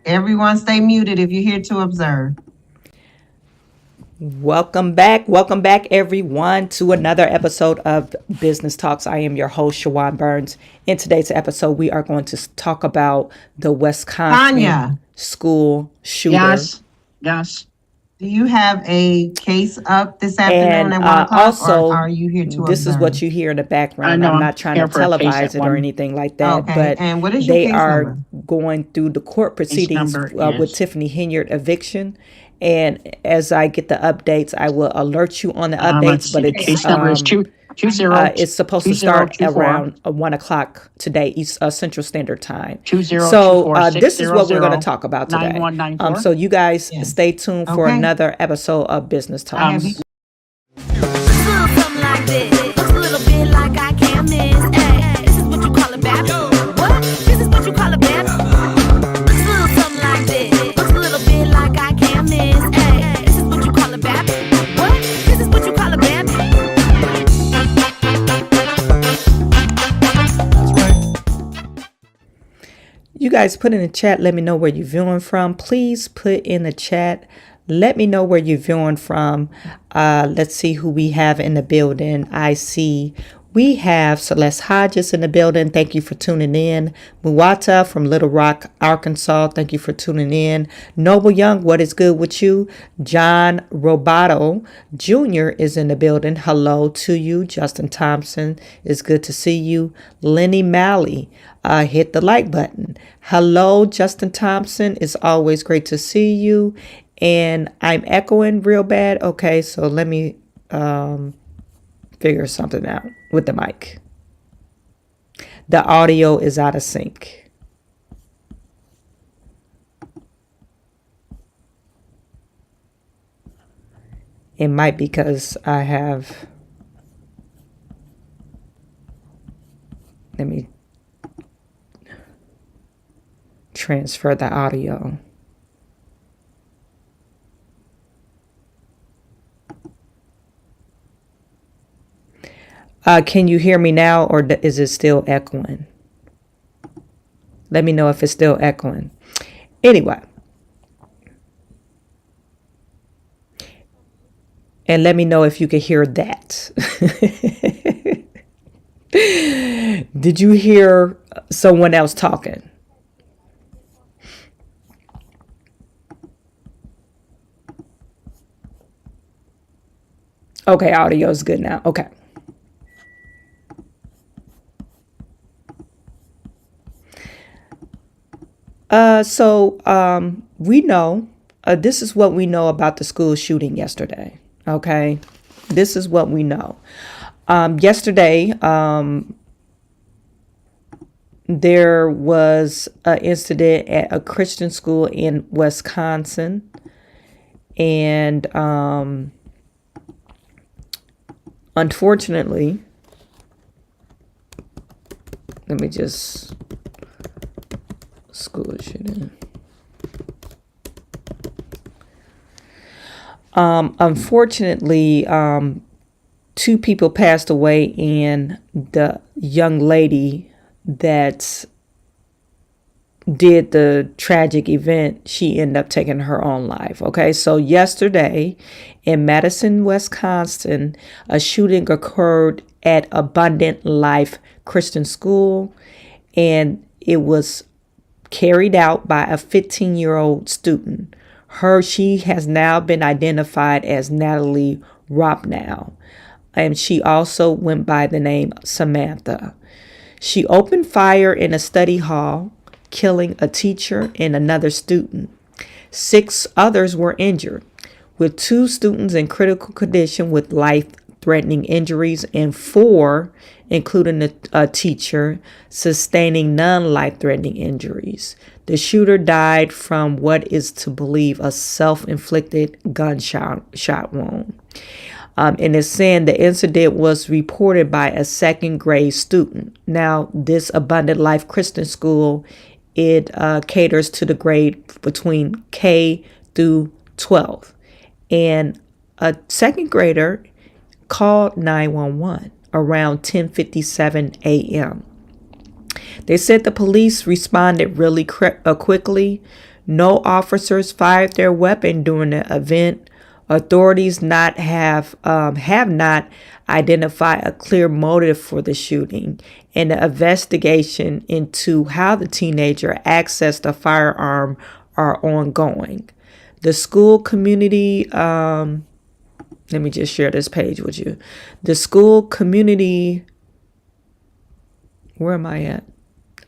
Everyone stay muted if you're here to observe. Welcome back, everyone, to another episode of Business Talks. I am your host, Chawanne Burns. In today's episode, we are going to talk about the Wisconsin Tanya, school shooter. Yes. do you have a case up this afternoon And at 1 o'clock, also, or are you here to this is observe? what you hear in the background. No, I'm I'm not trying here to for a case televise at it or 1. anything like that, Okay, but and what is your they case are number? going through the court proceedings number with is- Tiffany Henyard eviction. And as I get the updates, I will alert you on the updates. But it's case number is 20. it's supposed to start 2024. around 1 o'clock today, Central Standard Time. 2024 So this is what we're going to talk about today. 9194. So you guys Yes. stay tuned for Okay. another episode of Business I have Talks. you. Something like this. Looks a little bit like I can't miss. Hey, this is what you call a bad. What? This is what you call a bad. Something like this. Looks a little bit like I can't miss. Hey, this is what you call a bad. What? This is what you call a bad. You guys put in the chat, let me know where you're viewing from. Please put in the chat. Let me know where you're viewing from. Let's see who we have in the building. I see we have Celeste Hodges in the building. Thank you for tuning in. Muwata from Little Rock, Arkansas. Thank you for tuning in. Noble Young, what is good with you? John Robato Jr. is in the building. Hello to you. Justin Thompson, it's good to see you. Lenny Malley, hit the like button. Hello, Justin Thompson. It's always great to see you. And I'm echoing real bad. Okay, so let me figure something out with the mic. The audio is out of sync. It might be because I have. Let me transfer the audio. Can you hear me now, or is it still echoing? Let me know if it's still echoing. Anyway. And let me know if you can hear that. Did you hear someone else talking? Okay, audio is good now. Okay. So we know, this is what we know about the school shooting yesterday. Okay. This is what we know. Yesterday, there was an incident at a Christian school in Wisconsin. And unfortunately, let me just school shooting. Unfortunately, two people passed away, and the young lady that did the tragic event, she ended up taking her own life. Okay, so yesterday in Madison, Wisconsin, a shooting occurred at Abundant Life Christian School, and it was carried out by a 15-year-old student. She has now been identified as Natalie Rapnow, and she also went by the name Samantha. She opened fire in a study hall, killing a teacher and another student. 6 others were injured, with 2 students in critical condition with life-threatening injuries, and 4, including a teacher, sustaining non-life-threatening injuries. The shooter died from what is to believe a self-inflicted gunshot wound. And it's saying the incident was reported by a 2nd grade student. Now, this Abundant Life Christian School, it caters to the grade between K through 12. And a 2nd grader called 911 around 10:57 a.m. They said the police responded really quickly. No officers fired their weapon during the event. Authorities have not identified a clear motive for the shooting, and the investigation into how the teenager accessed a firearm are ongoing. The school community, let me just share this page with you. The school community, where am I at?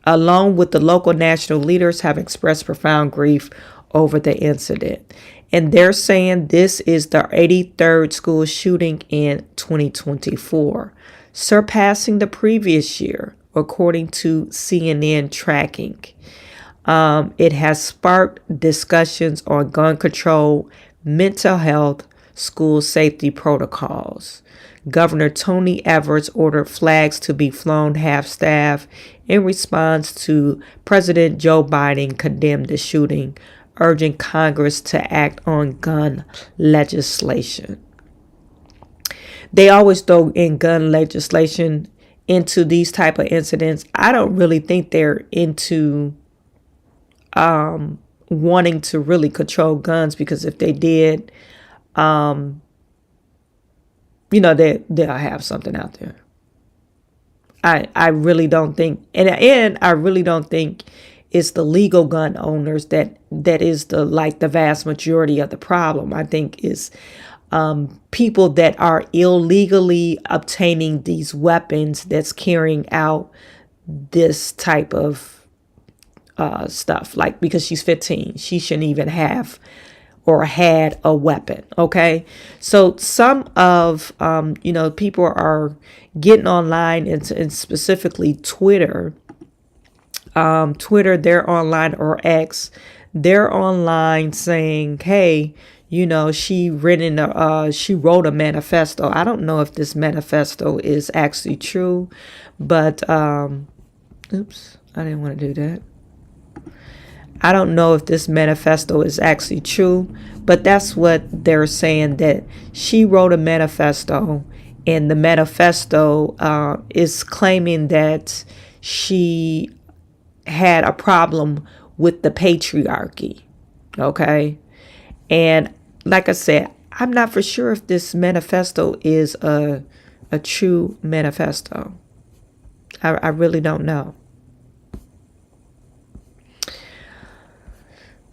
Along with the local national leaders, have expressed profound grief over the incident. And they're saying this is the 83rd school shooting in 2024, surpassing the previous year, according to CNN tracking. It has sparked discussions on gun control, mental health, school safety protocols. Governor Tony Evers ordered flags to be flown half-staff in response to President Joe Biden condemned the shooting, urging Congress to act on gun legislation. They always throw in gun legislation into these type of incidents. I don't really think they're into wanting to really control guns, because if they did, they'll have something out there. I really don't think, and I really don't think it's the legal gun owners that is the vast majority of the problem. I think is people that are illegally obtaining these weapons that's carrying out this type of stuff. Like, because she's 15, she shouldn't even have or had a weapon. Okay. So some of, people are getting online, and specifically Twitter, they're online, or X, they're online saying, hey, she wrote a manifesto. I don't know if this manifesto is actually true, but, oops, I didn't want to do that. I don't know if this manifesto is actually true, but that's what they're saying, that she wrote a manifesto, and the manifesto is claiming that she had a problem with the patriarchy. Okay. And like I said, I'm not for sure if this manifesto is a true manifesto. I really don't know.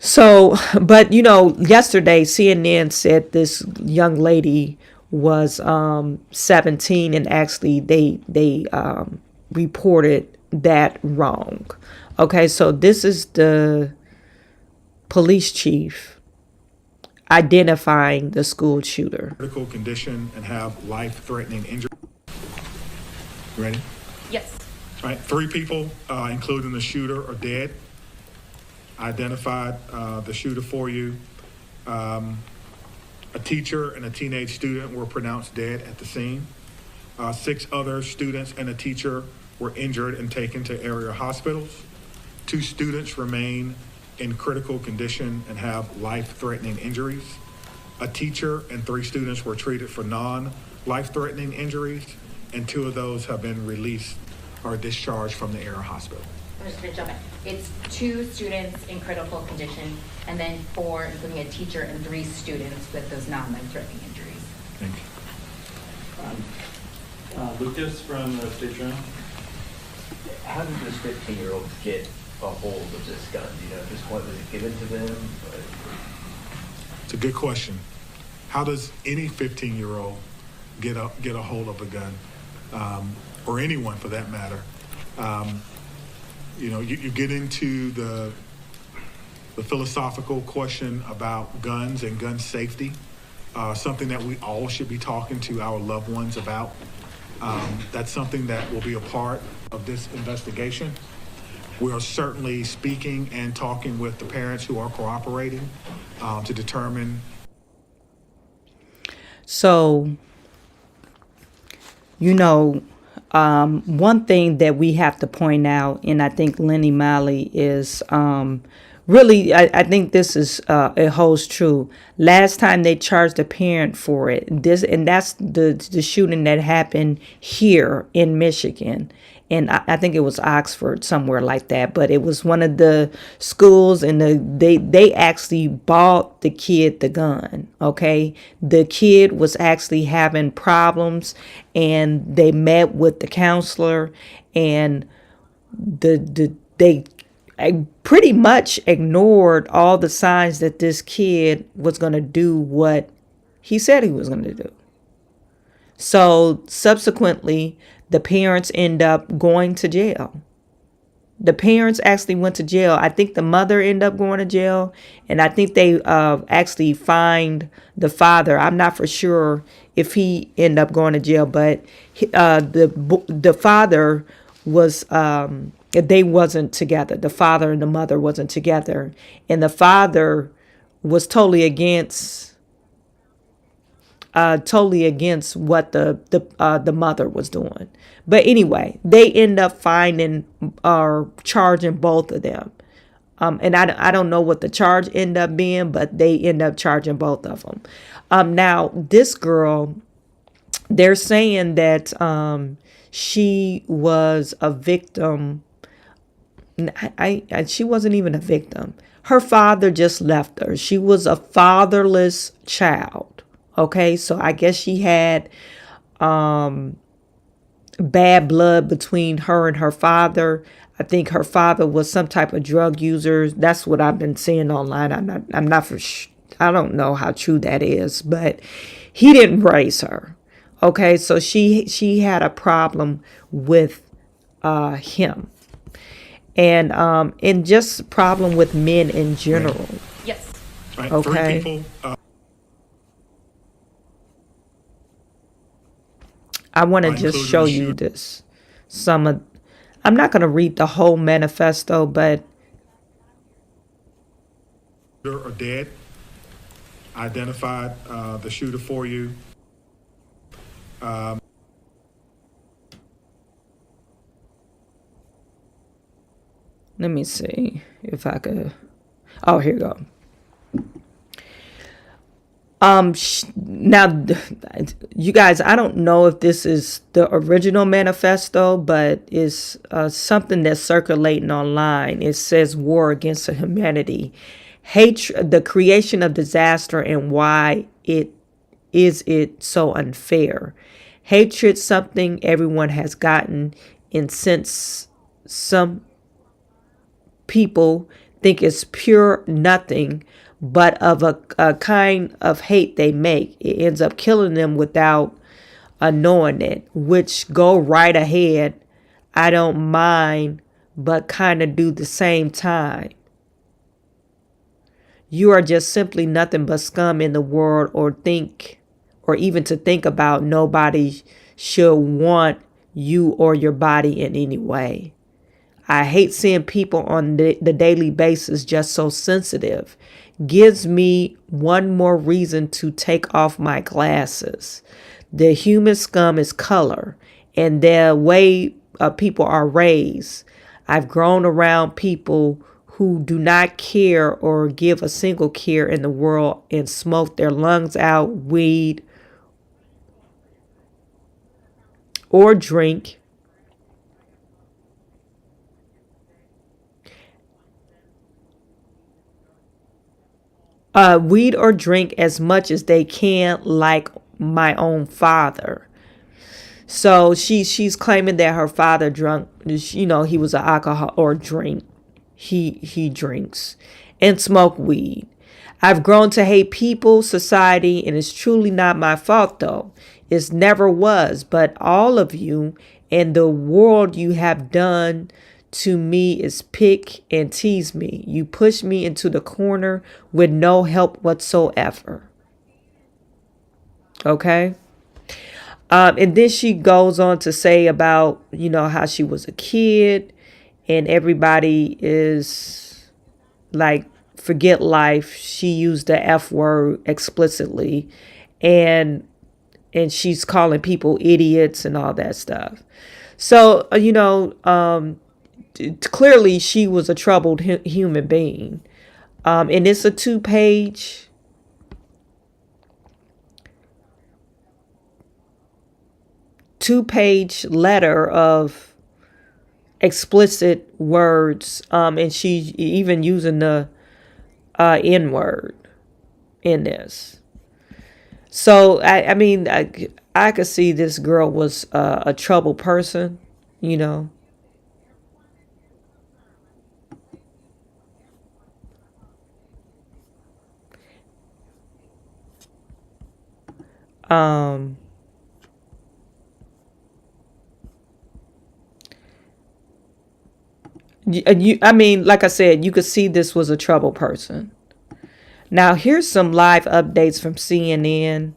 So, but yesterday CNN said this young lady was 17, and actually they reported that wrong. Okay, so this is the police chief identifying the school shooter. Critical condition and have life-threatening injury. Ready? Yes. All right, 3 people, including the shooter, are dead. Identified the shooter for you. A teacher and a teenage student were pronounced dead at the scene. 6 other students and a teacher were injured and taken to area hospitals. 2 students remain in critical condition and have life-threatening injuries. A teacher and 3 students were treated for non-life-threatening injuries, and 2 of those have been released or discharged from the area hospital. I'm just gonna jump in. It's 2 students in critical condition, and then 4, including a teacher, and 3 students with those non-life-threatening injuries. Thank you. Lucas from the State Journal. How did this 15-year-old get a hold of this gun? Just what was it given to them? It's a good question. How does any 15-year-old get a hold of a gun, or anyone for that matter? You get into the philosophical question about guns and gun safety, something that we all should be talking to our loved ones about. That's something that will be a part of this investigation. We are certainly speaking and talking with the parents who are cooperating to determine. So, one thing that we have to point out, and I think Lenny Malley is really, I think this is it holds true. Last time they charged a parent for it, that's the shooting that happened here in Michigan, and I think it was Oxford, somewhere like that. But it was one of the schools, and they actually bought the kid the gun. Okay, the kid was actually having problems, and they met with the counselor, and they pretty much ignored all the signs that this kid was going to do what he said he was going to do. So subsequently, the parents end up going to jail. The parents actually went to jail. I think the mother ended up going to jail, and I think they actually fined the father. I'm not for sure if he ended up going to jail, but the father was they wasn't together. The father and the mother wasn't together, and the father was totally against what the mother was doing. But anyway, they end up finding or charging both of them. And I don't know what the charge ended up being, but they end up charging both of them. Now this girl, they're saying that she was a victim. She wasn't even a victim. Her father just left her. She was a fatherless child. Okay, so I guess she had bad blood between her and her father. I think her father was some type of drug user. That's what I've been seeing online. I'm not for sure. I don't know how true that is, but he didn't raise her. Okay, so she had a problem with him, and just problem with men in general. Yes. Right, Okay. 3 people. I want to just Including show the you shooter. this. I'm not going to read the whole manifesto, but Are dead. Identified the shooter for you. let me see if I could. Oh, here you go. Now, you guys, I don't know if this is the original manifesto, but it's something that's circulating online. It says war against humanity, hatred, the creation of disaster, and why it so unfair. Hatred, something everyone has gotten, and since some people think it's pure nothing, but of a kind of hate they make, it ends up killing them without knowing it, which go right ahead. I don't mind, but kind of do the same time. You are just simply nothing but scum in the world, or even to think about. Nobody should want you or your body in any way. I hate seeing people on the daily basis just so sensitive. Gives me one more reason to take off my glasses. The human scum is color, and the way people are raised. I've grown around people who do not care or give a single care in the world and smoke their lungs out, weed, or drink. Weed or drink as much as they can, like my own father. So she's claiming that her father drunk, he was an alcohol or drink. He drinks and smoke weed. I've grown to hate people, society, and it's truly not my fault though. It never was, but all of you and the world you have done to me is pick and tease me. You push me into the corner with no help whatsoever. Okay. And then she goes on to say about, how she was a kid and everybody is like, forget life. She used the F word explicitly, and she's calling people idiots and all that stuff. So, clearly she was a troubled human being. And it's a two-page letter of explicit words, and she even using the N word in this. So I mean, I could see this girl was a troubled person, you know. I mean, like I said, you could see this was a troubled person. Now, here's some live updates from CNN.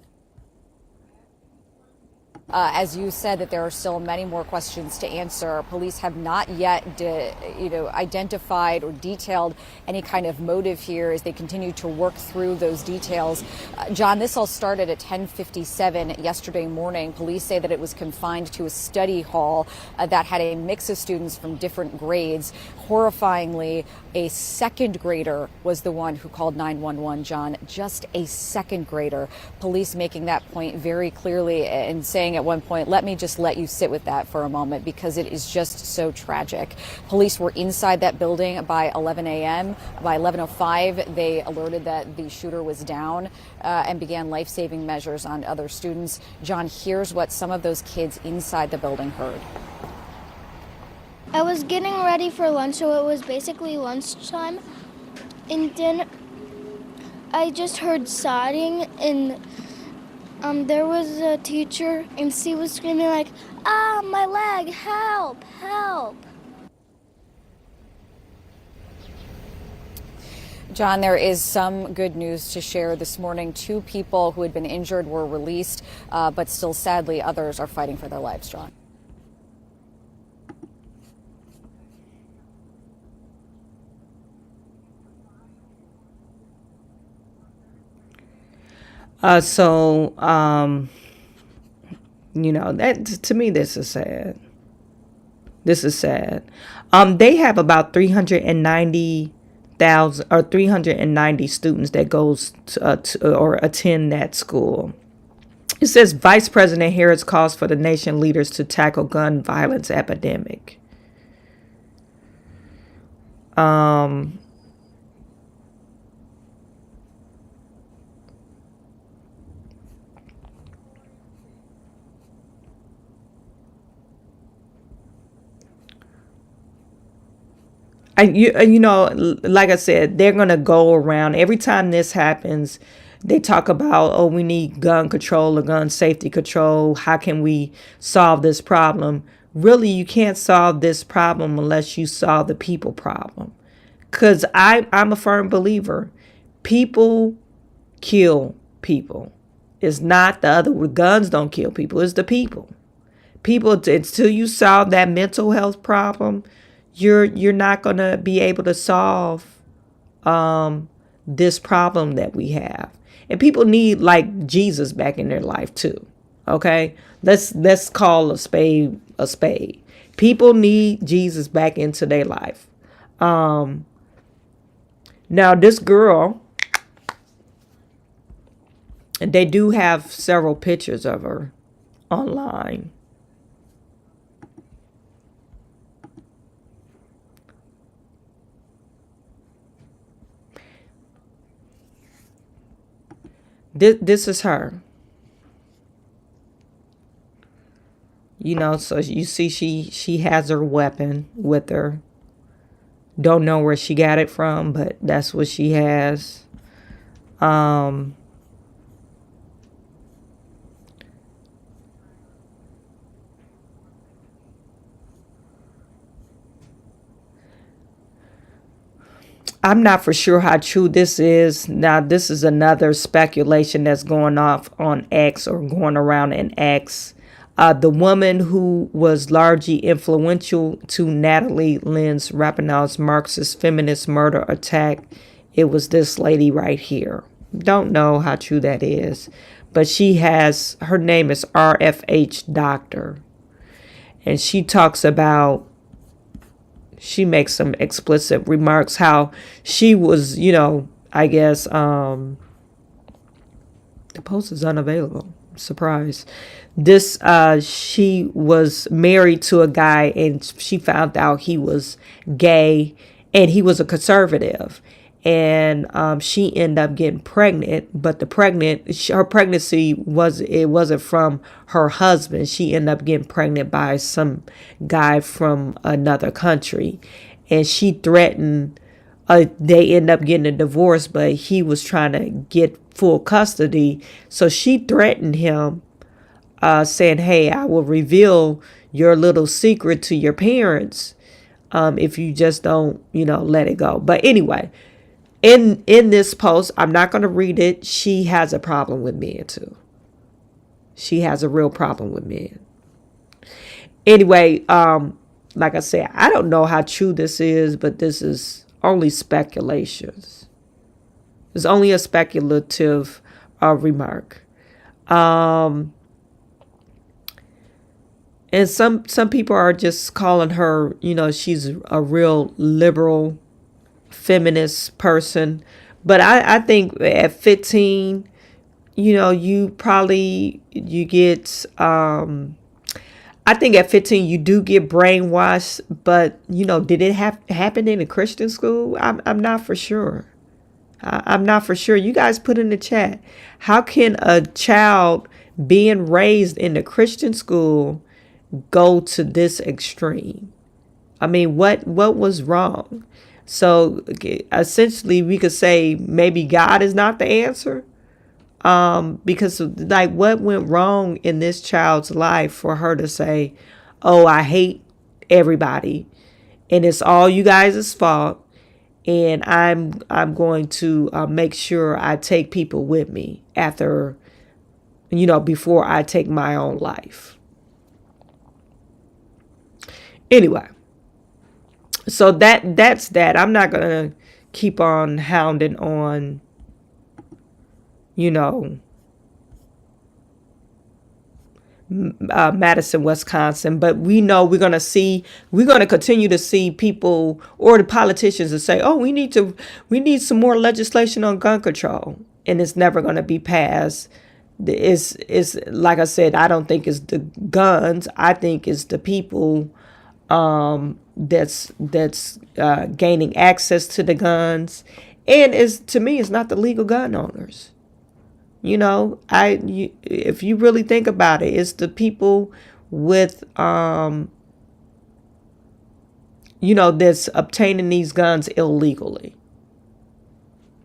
As you said, that there are still many more questions to answer. Police have not yet, identified or detailed any kind of motive here as they continue to work through those details. John, this all started at 10:57 yesterday morning. Police say that it was confined to a study hall that had a mix of students from different grades. Horrifyingly, a second grader was the one who called 911, John, just a second grader. Police making that point very clearly and saying at one point, let me just let you sit with that for a moment because it is just so tragic. Police were inside that building by 11 a.m. By 11:05, they alerted that the shooter was down and began life-saving measures on other students. John, here's what some of those kids inside the building heard. I was getting ready for lunch, so it was basically lunchtime. And then I just heard sobbing, and there was a teacher, and she was screaming like, "Ah, my leg, help, help." John, there is some good news to share this morning. 2 people who had been injured were released, but still, sadly, others are fighting for their lives, John. You know, that to me, this is sad. This is sad. They have about 390,000 or 390 students that goes to or attend that school. It says Vice President Harris calls for the nation leaders to tackle gun violence epidemic. You know, like I said, they're going to go around every time this happens. They talk about, oh, we need gun control or gun safety control. How can we solve this problem? Really, you can't solve this problem unless you solve the people problem. Because I'm a firm believer. People kill people. It's not the other. Guns don't kill people. It's the people. People, until you solve that mental health problem, you're not going to be able to solve this problem that we have. And people need like Jesus back in their life too. Okay? Let's call a spade a spade. People need Jesus back into their life. Now this girl, they do have several pictures of her online. This is her. You know, so you see she has her weapon with her. Don't know where she got it from, but that's what she has. I'm not for sure how true this is. Now, this is another speculation that's going off on X or going around in X. The woman who was largely influential to Natalie Rapnow's Marxist feminist murder attack, it was this lady right here. Don't know how true that is. But her name is RFH Doctor. And she talks about, she makes some explicit remarks how she was, you know, I guess, the post is unavailable. Surprise. This she was married to a guy, and she found out he was gay, and he was a conservative, and she ended up getting pregnant. But her pregnancy wasn't from her husband. She ended up getting pregnant by some guy from another country, and she threatened. They end up getting a divorce, but he was trying to get full custody. So she threatened him, saying, "Hey, I will reveal your little secret to your parents if you just don't, let it go." But anyway, in this post, I'm not going to read it. She has a problem with men too. She has a real problem with men. Anyway, like I said, I don't know how true this is, but this is only speculations. It's only a speculative remark. And some people are just calling her, she's a real liberal feminist person. But I think at 15, you get, I think at 15 you do get brainwashed, but did it happen in a Christian school? I'm not for sure. I'm not for sure. You guys put in the chat. How can a child being raised in a Christian school go to this extreme? I mean, what was wrong? So essentially we could say maybe God is not the answer. Because like what went wrong in this child's life for her to say, "Oh, I hate everybody and it's all you guys' fault, and I'm going to make sure I take people with me after, before I take my own life." Anyway, so that's that. I'm not gonna keep on hounding on Madison, Wisconsin, but we know we're going to continue to see people or the politicians that say, "Oh, we need some more legislation on gun control," and it's never going to be passed. It's like I said, I don't think it's the guns. I think it's the people that's gaining access to the guns, and to me, it's not the legal gun owners. If you really think about it, it's the people with, that's obtaining these guns illegally.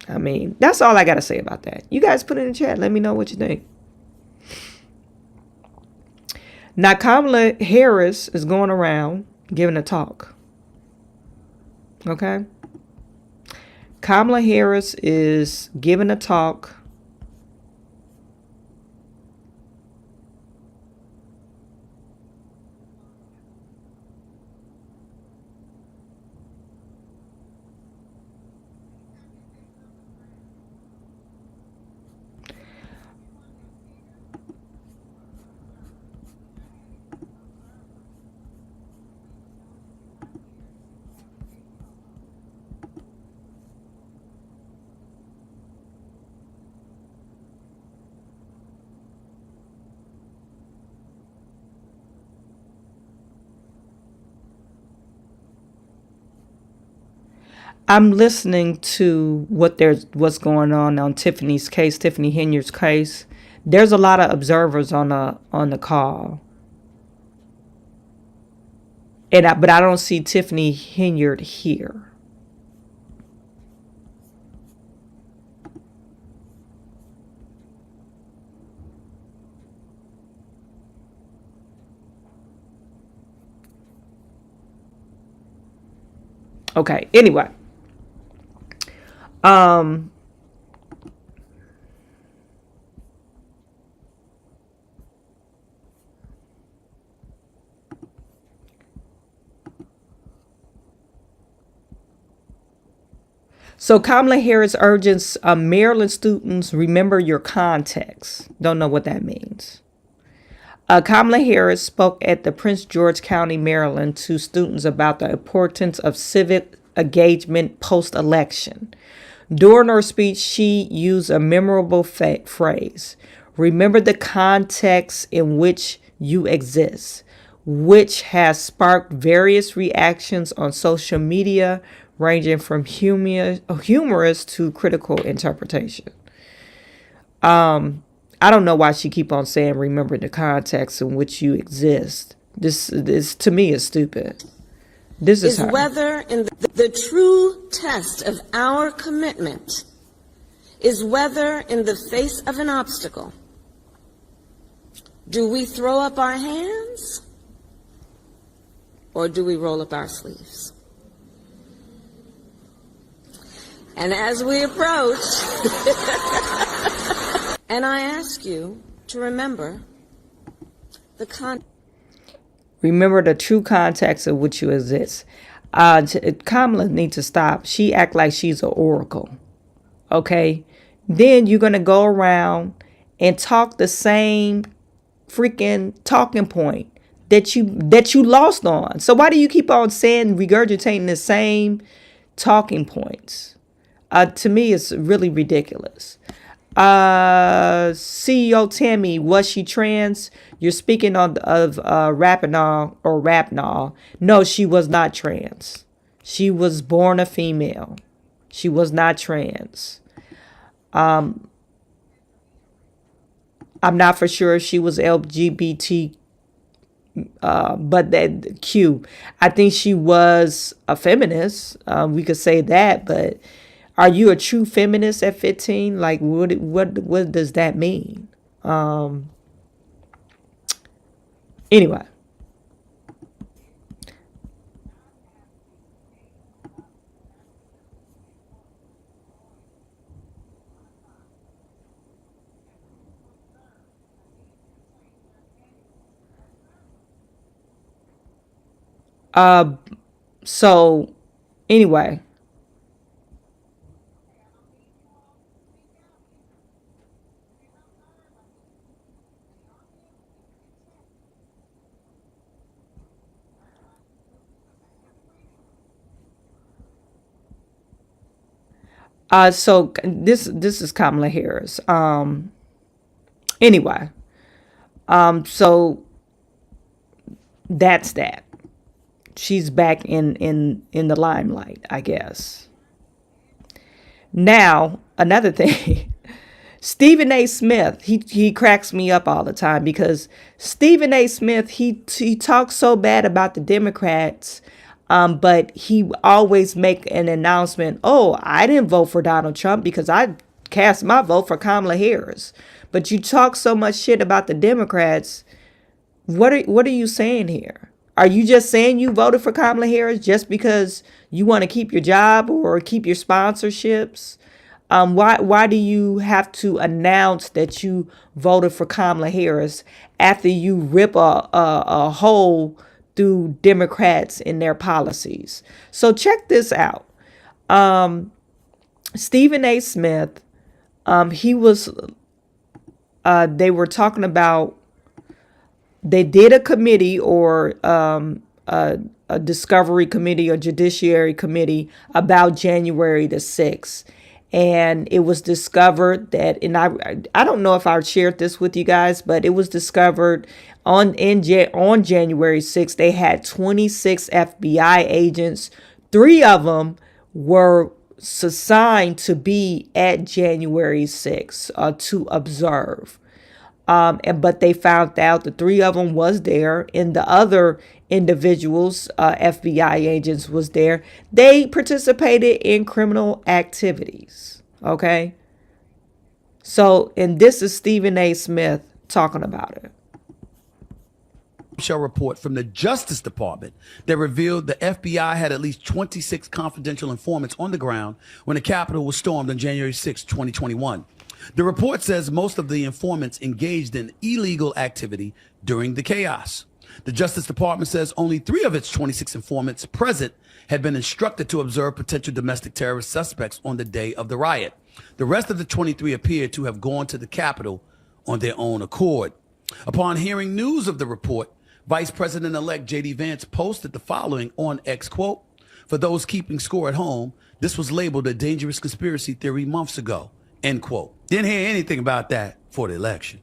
I mean, that's all I got to say about that. You guys put it in the chat. Let me know what you think. Now, Kamala Harris is going around giving a talk. Okay? Kamala Harris is giving a talk. I'm listening to what's going on Tiffany's case, Tiffany Henyard's case. There's a lot of observers on the call, but I don't see Tiffany Henyard here. Okay. Anyway. So Kamala Harris urges Maryland students, remember your context. Don't know what that means. Kamala Harris spoke at the Prince George County, Maryland, to students about the importance of civic engagement post-election. During her speech, she used a memorable phrase, Remember the context in which you exist, which has sparked various reactions on social media, ranging from humorous to critical interpretation. I don't know why she keep on saying, remember the context in which you exist. This to me is stupid. This is her. Whether in the true test of our commitment is whether in the face of an obstacle, do we throw up our hands or do we roll up our sleeves? And as we approach, and I ask you to remember remember the true context of which you exist. Kamala needs to stop. She act like she's an oracle. Okay? Then you're going to go around and talk the same freaking talking point that you lost on. So why do you keep on saying, regurgitating the same talking points? To me, it's really ridiculous. CEO Tammy, was she trans? You're speaking of Rapnow. No, she was not trans. She was born a female. She was not trans. I'm not for sure if she was LGBT, but that Q. I think she was a feminist. We could say that, but are you a true feminist at 15? Like, what does that mean? Anyway. So anyway. So this is Kamala Harris. Anyway. So that's that. She's back in the limelight, I guess. Now, another thing. Stephen A. Smith, he cracks me up all the time because Stephen A. Smith, he talks so bad about the Democrats, but he always make an announcement, oh, I didn't vote for Donald Trump because I cast my vote for Kamala Harris. But you talk so much shit about the Democrats. What are you saying here? Are you just saying you voted for Kamala Harris just because you want to keep your job or keep your sponsorships? Why do you have to announce that you voted for Kamala Harris after you rip a hole through Democrats in their policies? So check this out. Stephen A. Smith, he was, they were talking about, they did a committee or a discovery committee or judiciary committee about January the 6th. And it was discovered that, and I don't know if I shared this with you guys, but it was discovered on January 6th, they had 26 FBI agents. 3 of them were assigned to be at January 6th to observe. But they found out the 3 of them was there, and the other individuals, FBI agents, was there. They participated in criminal activities. Okay. So, and this is Stephen A. Smith talking about it. Report from the Justice Department that revealed the FBI had at least 26 confidential informants on the ground when the Capitol was stormed on January 6, 2021. The report says most of the informants engaged in illegal activity during the chaos. The Justice Department says only 3 of its 26 informants present had been instructed to observe potential domestic terrorist suspects on the day of the riot. The rest of the 23 appeared to have gone to the Capitol on their own accord. Upon hearing news of the report, Vice President-elect J.D. Vance posted the following on X, quote, "For those keeping score at home, this was labeled a dangerous conspiracy theory months ago," end quote. Didn't hear anything about that for the election.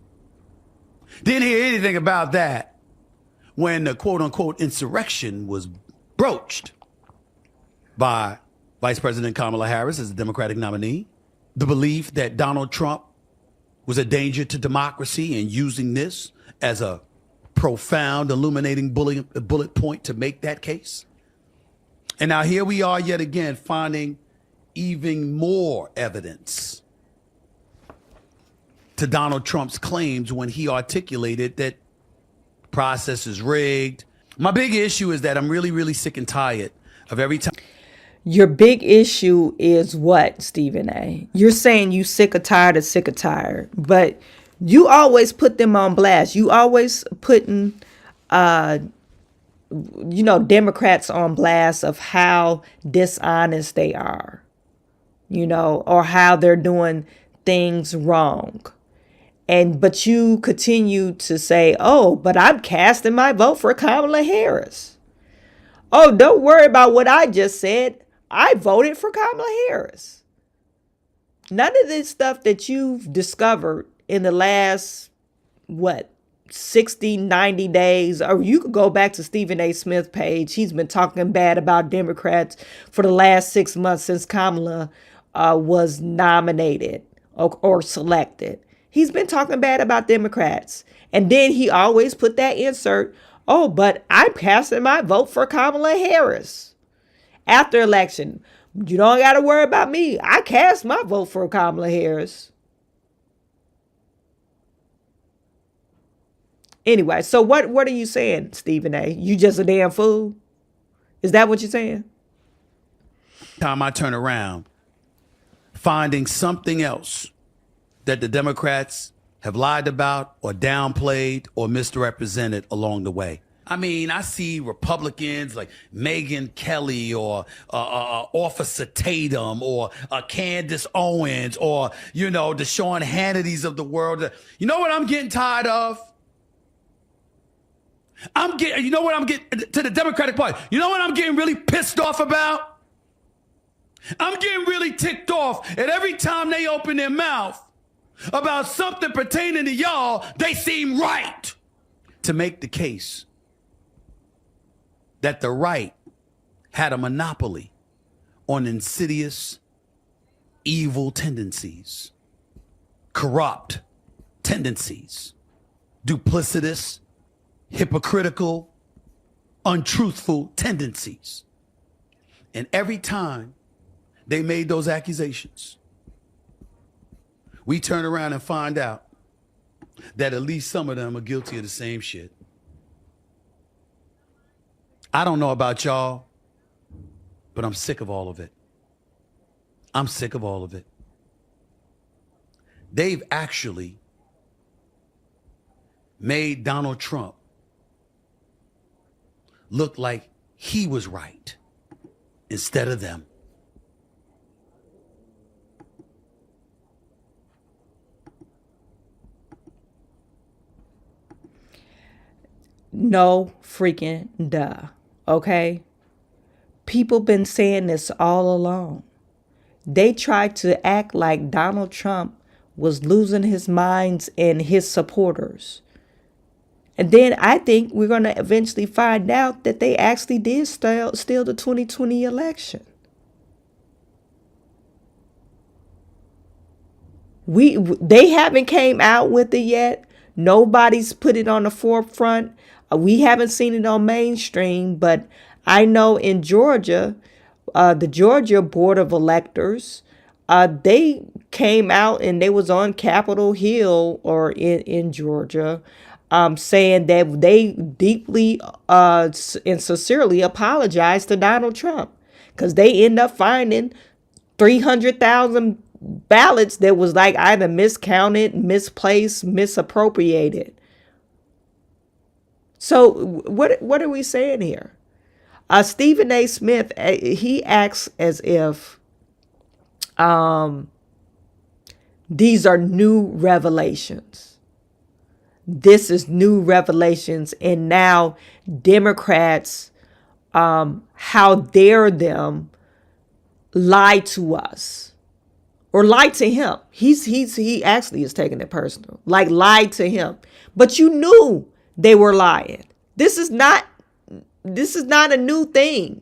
Didn't hear anything about that when the quote unquote insurrection was broached by Vice President Kamala Harris as the Democratic nominee. The belief that Donald Trump was a danger to democracy and using this as a profound, illuminating bullet point to make that case. And now here we are yet again finding even more evidence to Donald Trump's claims when he articulated that process is rigged. My big issue is that I'm really, really sick and tired of every time. Your big issue is what, Stephen A? You're saying you sick or tired of sick or tired, but you always put them on blast. You always putting, Democrats on blast of how dishonest they are, or how they're doing things wrong. But you continue to say, oh, but I'm casting my vote for Kamala Harris. Oh, don't worry about what I just said. I voted for Kamala Harris. None of this stuff that you've discovered in the last, 60, 90 days, or you could go back to Stephen A. Smith's page. He's been talking bad about Democrats for the last 6 months since Kamala was nominated or selected. He's been talking bad about Democrats. And then he always put that insert, oh, but I'm casting my vote for Kamala Harris. After election, you don't got to worry about me. I cast my vote for Kamala Harris. Anyway, so what are you saying, Stephen A? You just a damn fool? Is that what you're saying? Time I turn around, finding something else that the Democrats have lied about or downplayed or misrepresented along the way. I mean, I see Republicans like Megyn Kelly or Officer Tatum or Candace Owens or, the Sean Hannitys of the world. You know what I'm getting tired of? I'm getting to the Democratic Party. You know what I'm getting really pissed off about? I'm getting really ticked off at every time they open their mouth about something pertaining to y'all, they seem right to make the case that the right had a monopoly on insidious, evil tendencies, corrupt tendencies, duplicitous, hypocritical, untruthful tendencies. And every time they made those accusations, we turn around and find out that at least some of them are guilty of the same shit. I don't know about y'all, but I'm sick of all of it. I'm sick of all of it. They've actually made Donald Trump look like he was right instead of them. No freaking duh. Okay? People been saying this all along. They tried to act like Donald Trump was losing his minds and his supporters. And then I think we're going to eventually find out that they actually did steal the 2020 election. They haven't came out with it yet. Nobody's put it on the forefront. We haven't seen it on mainstream, but I know in Georgia, the Georgia Board of Electors, they came out and they was on Capitol Hill or in Georgia, saying that they deeply and sincerely apologized to Donald Trump because they end up finding 300,000 ballots that was like either miscounted, misplaced, misappropriated. So what are we saying here? Stephen A. Smith, he acts as if these are new revelations. This is new revelations. And now Democrats, how dare them lie to us or lied to him. He actually is taking it personal. Like lied to him. But you knew they were lying. This is not a new thing.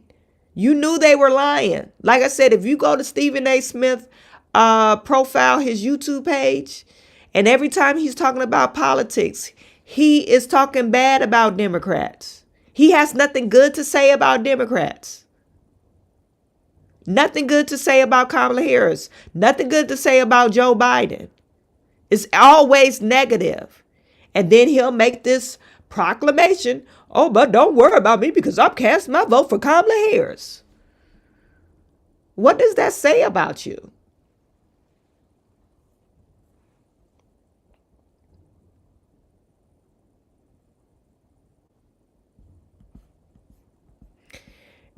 You knew they were lying. Like I said, if you go to Stephen A. Smith profile, his YouTube page, and every time he's talking about politics, he is talking bad about Democrats. He has nothing good to say about Democrats. Nothing good to say about Kamala Harris. Nothing good to say about Joe Biden. It's always negative. And then he'll make this proclamation, oh, but don't worry about me because I'm casting my vote for Kamala Harris. What does that say about you?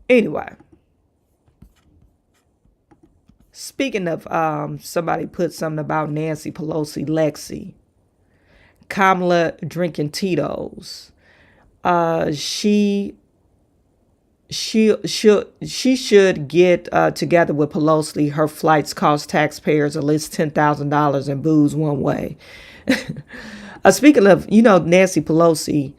Anyway, speaking of somebody put something about Nancy Pelosi, Lexi, Kamala drinking Tito's. She should get together with Pelosi. Her flights cost taxpayers at least $10,000 in booze one way. Speaking of, Nancy Pelosi,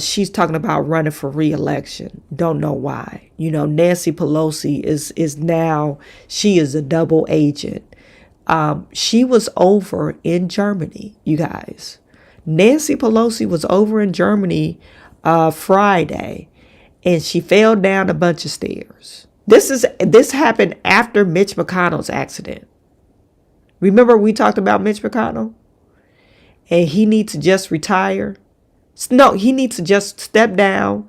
she's talking about running for re-election. Don't know why. Nancy Pelosi is now, she is a double agent. She was over in Germany, you guys. Nancy Pelosi was over in Germany Friday, and she fell down a bunch of stairs. This happened after Mitch McConnell's accident. Remember we talked about Mitch McConnell? And he needs to just retire. No, he needs to just step down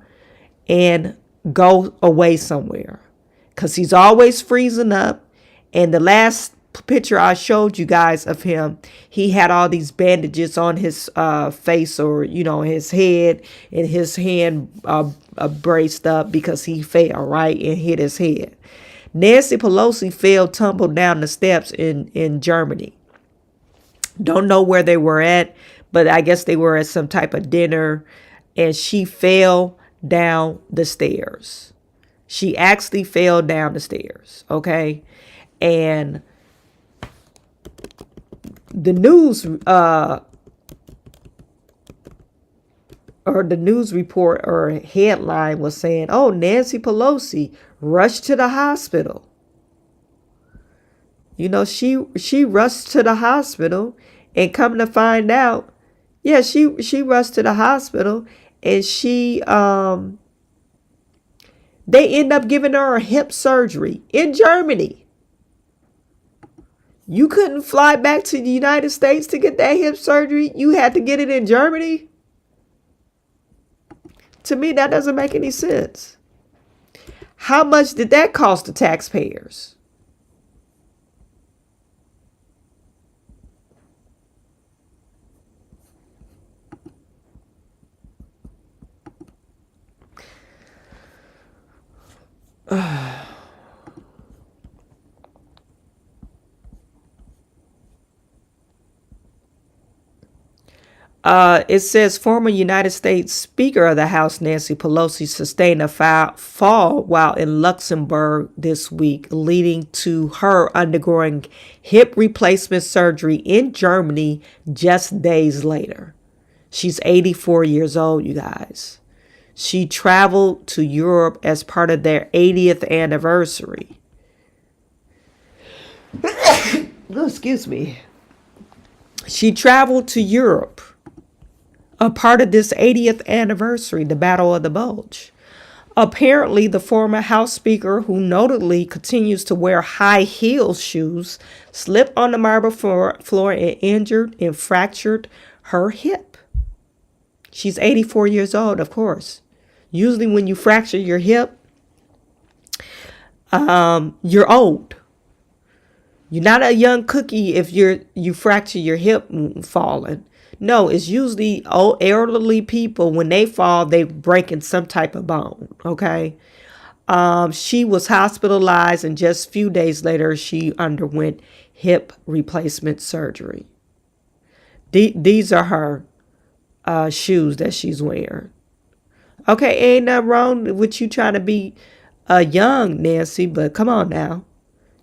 and go away somewhere, because he's always freezing up. And the last picture I showed you guys of him, he had all these bandages on his face, or his head, and his hand braced up because he fell right and hit his head. Nancy Pelosi tumbled down the steps in Germany. Don't know where they were at, but I guess they were at some type of dinner, and she fell down the stairs. She actually fell down the stairs, okay? And the news or the news report or headline was saying, oh, Nancy Pelosi rushed to the hospital. She rushed to the hospital, and come to find out, yeah, she rushed to the hospital, and they end up giving her a hip surgery in Germany. You couldn't fly back to the United States to get that hip surgery. You had to get it in Germany. To me, that doesn't make any sense. How much did that cost the taxpayers? It says former United States Speaker of the House Nancy Pelosi sustained a fall while in Luxembourg this week, leading to her undergoing hip replacement surgery in Germany just days later. She's 84 years old, you guys. She traveled to Europe as part of their 80th anniversary. Oh, excuse me. She traveled to Europe, a part of this 80th anniversary, the Battle of the Bulge. Apparently, the former House Speaker, who notably continues to wear high heel shoes, slipped on the marble floor and injured and fractured her hip. She's 84 years old, of course. Usually when you fracture your hip, you're old. You're not a young cookie if you fracture your hip falling. No, it's usually old elderly people. When they fall, they breaking some type of bone, okay? She was hospitalized, and just a few days later, she underwent hip replacement surgery. These are her shoes that she's wearing. Okay, ain't nothing wrong with you trying to be young, Nancy, but come on now.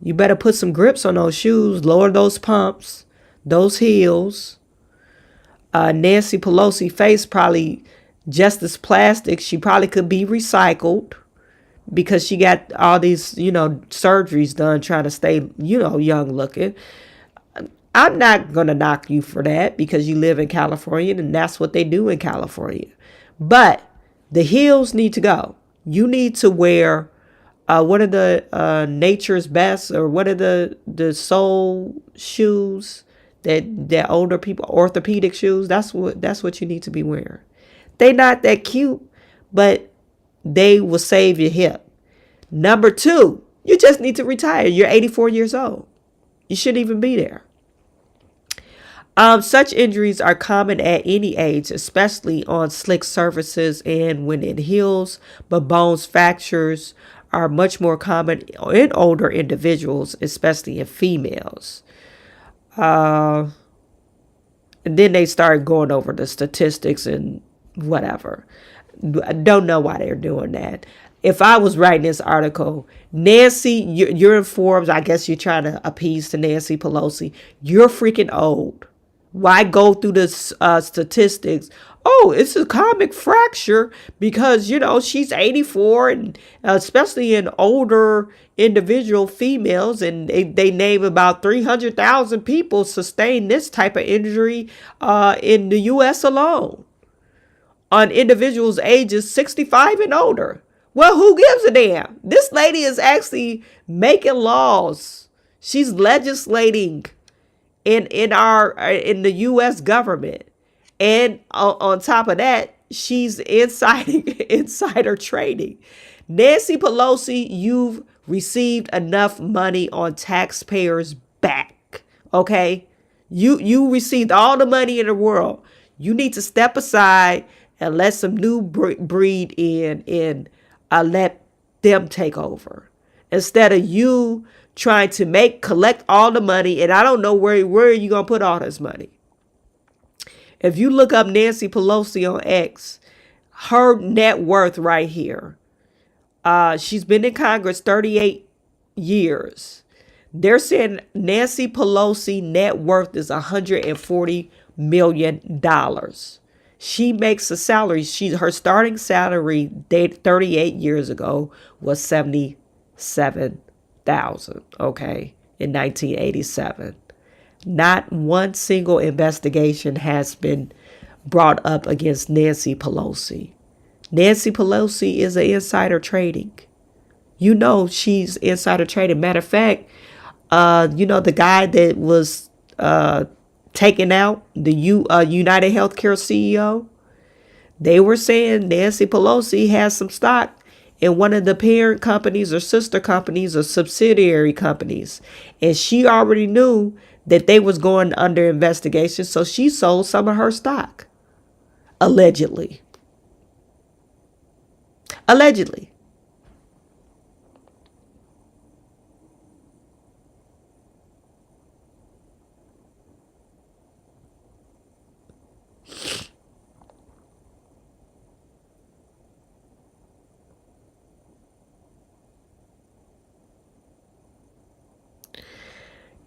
You better put some grips on those shoes, lower those pumps, those heels. Nancy Pelosi face probably just as plastic. She probably could be recycled because she got all these, surgeries done trying to stay, young looking. I'm not going to knock you for that because you live in California and that's what they do in California. But the heels need to go. You need to wear, what are the Nature's Best, or what are the soul shoes that older people, orthopedic shoes? That's what you need to be wearing. They not that cute, but they will save your hip. Number 2, you just need to retire. You're 84 years old. You shouldn't even be there. Such injuries are common at any age, especially on slick surfaces and when it heals, but bones fractures are much more common in older individuals, especially in females. And then they start going over the statistics and whatever. I don't know why they're doing that. If I was writing this article, Nancy, you're in Forbes. I guess you're trying to appease to Nancy Pelosi. You're freaking old. Why go through the statistics? Oh, it's a comic fracture because, she's 84, and especially in older individual females, and they name about 300,000 people sustain this type of injury in the U.S. alone on individuals ages 65 and older. Well, who gives a damn? This lady is actually making laws. She's legislating in the U.S. government. And on top of that, she's insider trading. Nancy Pelosi, you've received enough money on taxpayers' back. Okay? You received all the money in the world. You need to step aside and let some new breed in and let them take over. Instead of you trying to collect all the money, and I don't know where are you going to put all this money. If you look up Nancy Pelosi on X, her net worth right here, she's been in Congress 38 years. They're saying Nancy Pelosi net worth is $140 million. She makes a salary. Her starting salary 38 years ago was $77,000. Okay, in 1987. Not one single investigation has been brought up against Nancy Pelosi. Nancy Pelosi is an insider trading. She's insider trading. Matter of fact, the guy that was taken out, the United Healthcare CEO, they were saying Nancy Pelosi has some stock in one of the parent companies or sister companies or subsidiary companies. And she already knew that they was going under investigation, so she sold some of her stock. Allegedly.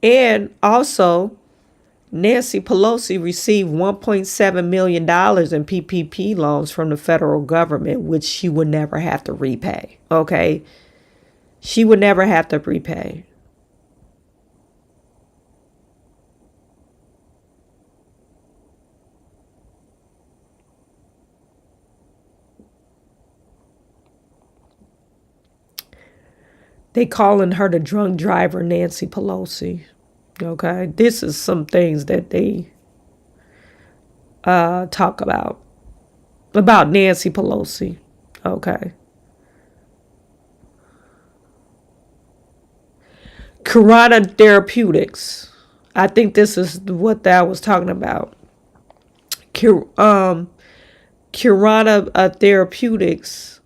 And also, Nancy Pelosi received $1.7 million in PPP loans from the federal government, which she would never have to repay. Okay? She would never have to repay. They calling her the drunk driver, Nancy Pelosi. Okay, this is some things that they talk about Nancy Pelosi. Okay. Chawanne Therapeutics. I think this is what that was talking about. Chawanne Therapeutics.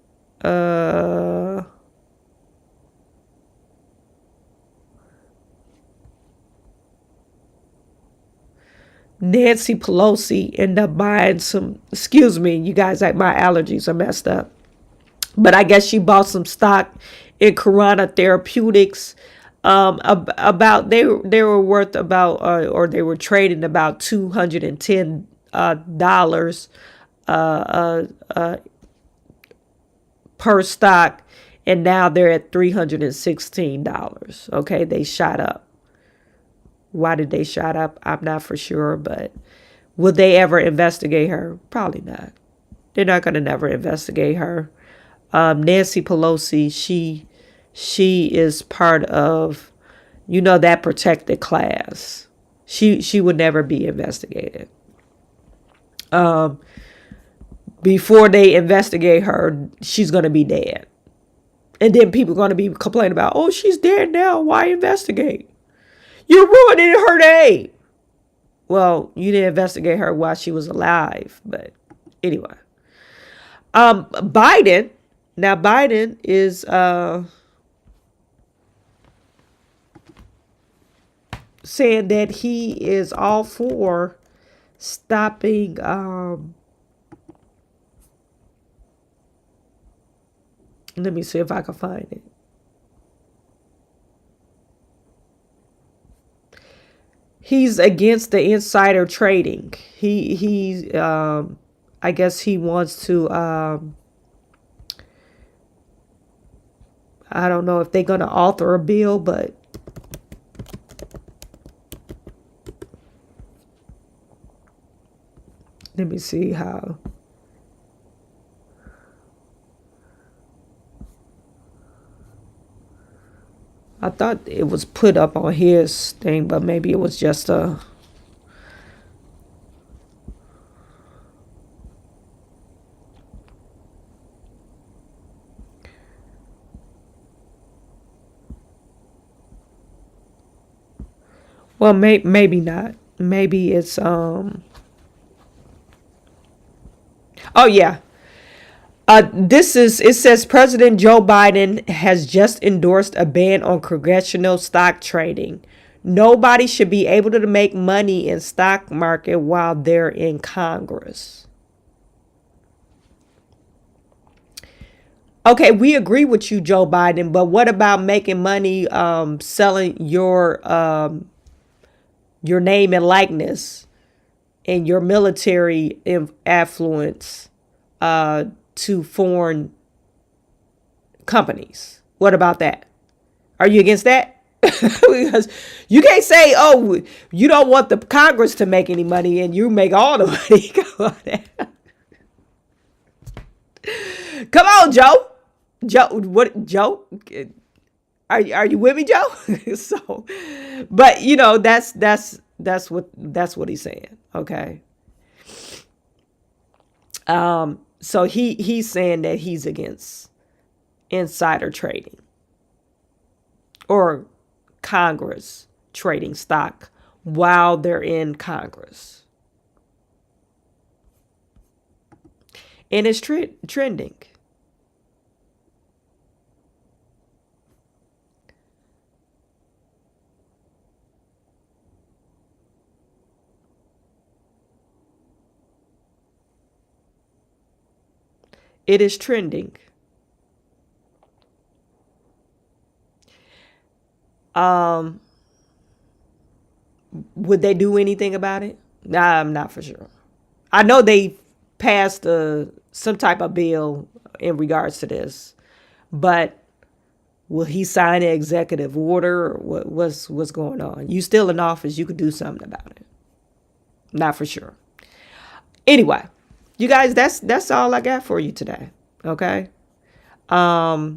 Nancy Pelosi ended up buying some, excuse me, you guys, like my allergies are messed up. But I guess she bought some stock in Chawanne Therapeutics. About they were worth about or they were trading about $210 per stock, and now they're at $316. Okay, they shot up. Why did they shot up? I'm not for sure, but will they ever investigate her? Probably not. They're not going to never investigate her. Nancy Pelosi, she is part of, that protected class. She would never be investigated. Before they investigate her, she's going to be dead. And then people are going to be complaining about, oh, she's dead now. Why investigate? You're ruining her name. Well, you didn't investigate her while she was alive. But anyway. Biden. Now, Biden is saying that he is all for stopping let me see if I can find it. He's against the insider trading. He I guess he wants to I don't know if they're going to author a bill, but let me see how. I thought it was put up on his thing, but maybe it was just a. Well, maybe not. Maybe it's Oh yeah. It says President Joe Biden has just endorsed a ban on congressional stock trading. Nobody should be able to make money in stock market while they're in Congress. Okay, we agree with you, Joe Biden, but what about making money selling your name and likeness and your military affluence to foreign companies? What about that? Are you against that? Because you can't say, oh, you don't want the Congress to make any money and you make all the money. Come on, Joe. What, Joe? Are you with me, Joe? So, but that's what he's saying. Okay. So he's saying that he's against insider trading or Congress trading stock while they're in Congress. And it's trending. It is trending. Would they do anything about it? Nah, I'm not for sure. I know they passed some type of bill in regards to this, but will he sign an executive order? Or what's going on? You still in office, you could do something about it. Not for sure. Anyway, you guys, that's all I got for you today. Okay. Let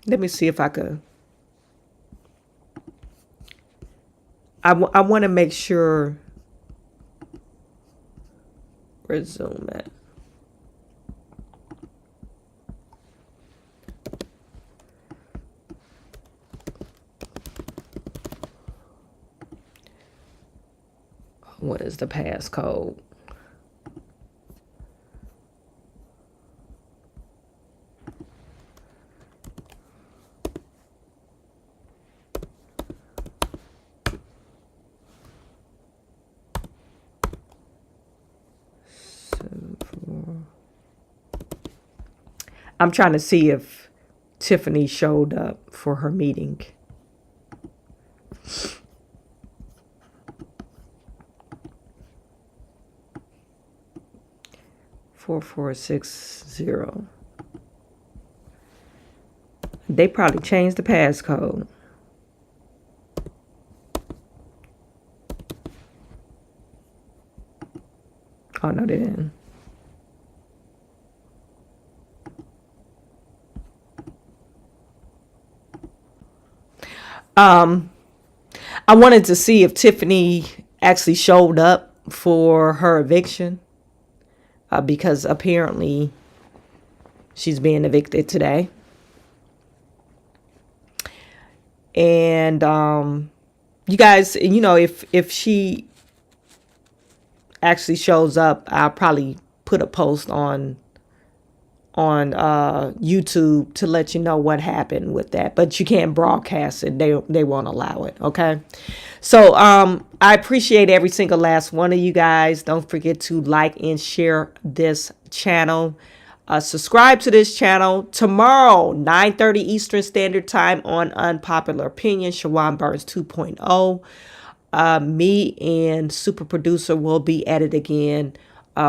me see if I could. I want to make sure. Where's Zoom at? What is the passcode? I'm trying to see if Tiffany showed up for her meeting. 4460. They probably changed the passcode. Oh, no, they didn't. I wanted to see if Tiffany actually showed up for her eviction, because apparently she's being evicted today. And you guys, you know, if she actually shows up, I'll probably put a post on YouTube to let you know what happened with that. But you can't broadcast it. They won't allow it. Okay. So I appreciate every single last one of you guys. Don't forget to like and share this channel. Subscribe to this channel. Tomorrow, 9:30 Eastern Standard Time on Unpopular Opinion, Chawanne Burns 2.0. Me and super producer will be at it again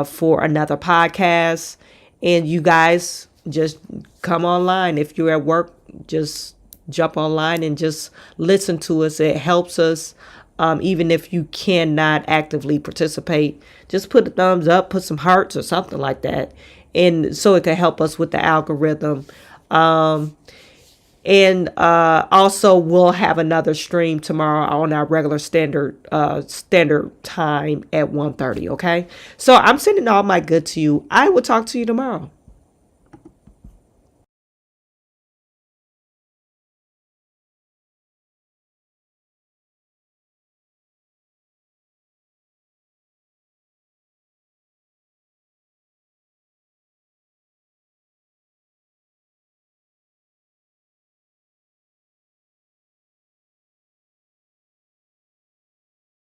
for another podcast. And you guys just come online. If you're at work, just jump online and just listen to us. It helps us. Even if you cannot actively participate, just put a thumbs up, put some hearts or something like that. And so it can help us with the algorithm. And also we'll have another stream tomorrow on our regular standard time at 1:30. Okay. So I'm sending all my good to you. I will talk to you tomorrow.